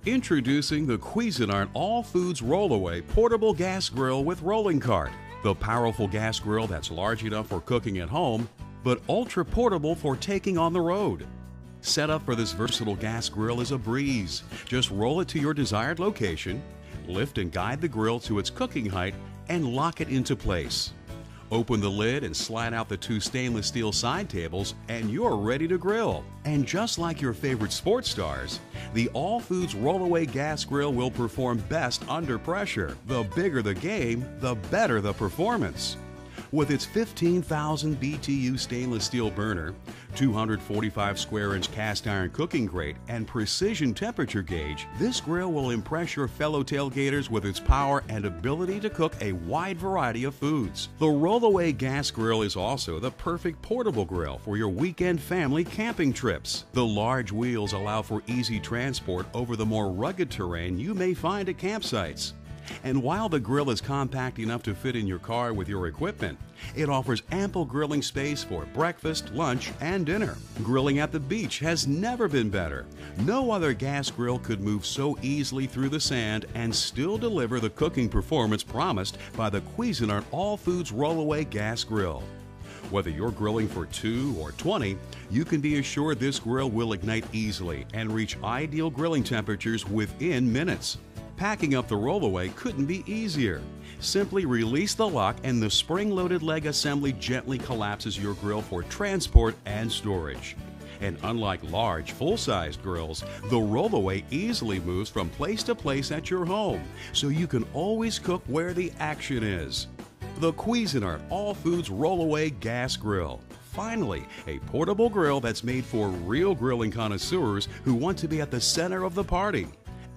Introducing the Cuisinart All Foods Rollaway Portable Gas Grill with Rolling Cart. The powerful gas grill that's large enough for cooking at home, but ultra portable for taking on the road. Setup for this versatile gas grill is a breeze. Just roll it to your desired location, lift and guide the grill to its cooking height, and lock it into place. Open the lid and slide out the two stainless steel side tables and you're ready to grill. And just like your favorite sports stars, the All Foods Rollaway Gas Grill will perform best under pressure. The bigger the game, the better the performance. With its 15,000 BTU stainless steel burner, 245 square inch cast iron cooking grate, and precision temperature gauge, this grill will impress your fellow tailgaters with its power and ability to cook a wide variety of foods. The Rollaway Gas Grill is also the perfect portable grill for your weekend family camping trips. The large wheels allow for easy transport over the more rugged terrain you may find at campsites. And while the grill is compact enough to fit in your car with your equipment, it offers ample grilling space for breakfast, lunch, and dinner. Grilling at the beach has never been better. No other gas grill could move so easily through the sand and still deliver the cooking performance promised by the Cuisinart All Foods Rollaway Gas Grill. Whether you're grilling for 2 or 20, you can be assured this grill will ignite easily and reach ideal grilling temperatures within minutes. Packing up the rollaway couldn't be easier. Simply release the lock and the spring-loaded leg assembly gently collapses your grill for transport and storage. And unlike large, full-sized grills, the rollaway easily moves from place to place at your home, so you can always cook where the action is. The Cuisinart All Foods Rollaway Gas Grill. Finally, a portable grill that's made for real grilling connoisseurs who want to be at the center of the party.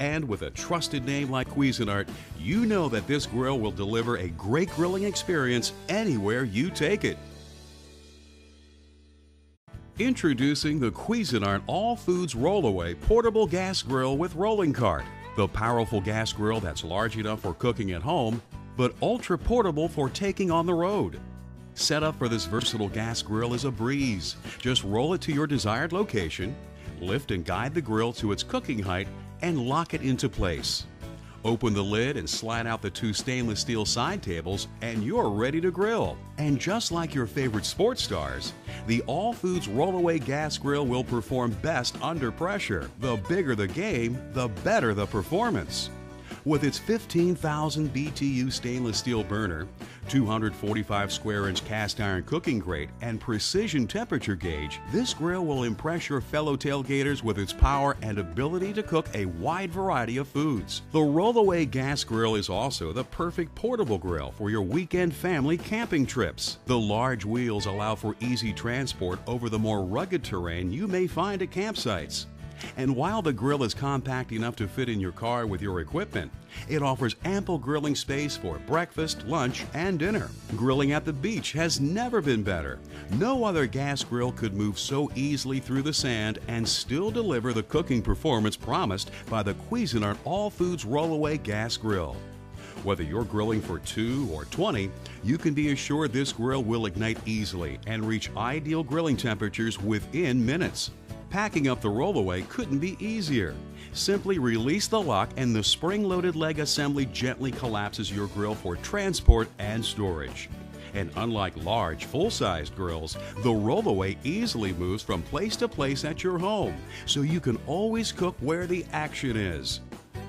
And with a trusted name like Cuisinart, you know that this grill will deliver a great grilling experience anywhere you take it. Introducing the Cuisinart All Foods Rollaway Portable Gas Grill with Rolling Cart. The powerful gas grill that's large enough for cooking at home, but ultra portable for taking on the road. Setup for this versatile gas grill is a breeze. Just roll it to your desired location, lift and guide the grill to its cooking height, and lock it into place. Open the lid and slide out the two stainless steel side tables and you're ready to grill. And just like your favorite sports stars, the All Foods Rollaway Gas Grill will perform best under pressure. The bigger the game, the better the performance. With its 15,000 BTU stainless steel burner, 245 square inch cast iron cooking grate, and precision temperature gauge, this grill will impress your fellow tailgaters with its power and ability to cook a wide variety of foods. The Rollaway Gas Grill is also the perfect portable grill for your weekend family camping trips. The large wheels allow for easy transport over the more rugged terrain you may find at campsites. And while the grill is compact enough to fit in your car with your equipment, it offers ample grilling space for breakfast, lunch, and dinner. Grilling at the beach has never been better. No other gas grill could move so easily through the sand and still deliver the cooking performance promised by the Cuisinart All Foods Rollaway Gas Grill. Whether you're grilling for 2 or 20, you can be assured this grill will ignite easily and reach ideal grilling temperatures within minutes. Packing up the rollaway couldn't be easier. Simply release the lock and the spring-loaded leg assembly gently collapses your grill for transport and storage. And unlike large, full-sized grills, the rollaway easily moves from place to place at your home, so you can always cook where the action is.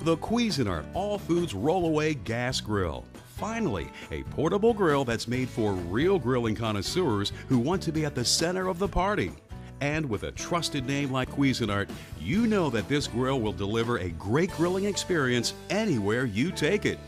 The Cuisinart All Foods Rollaway Gas Grill. Finally, a portable grill that's made for real grilling connoisseurs who want to be at the center of the party. And with a trusted name like Cuisinart, you know that this grill will deliver a great grilling experience anywhere you take it.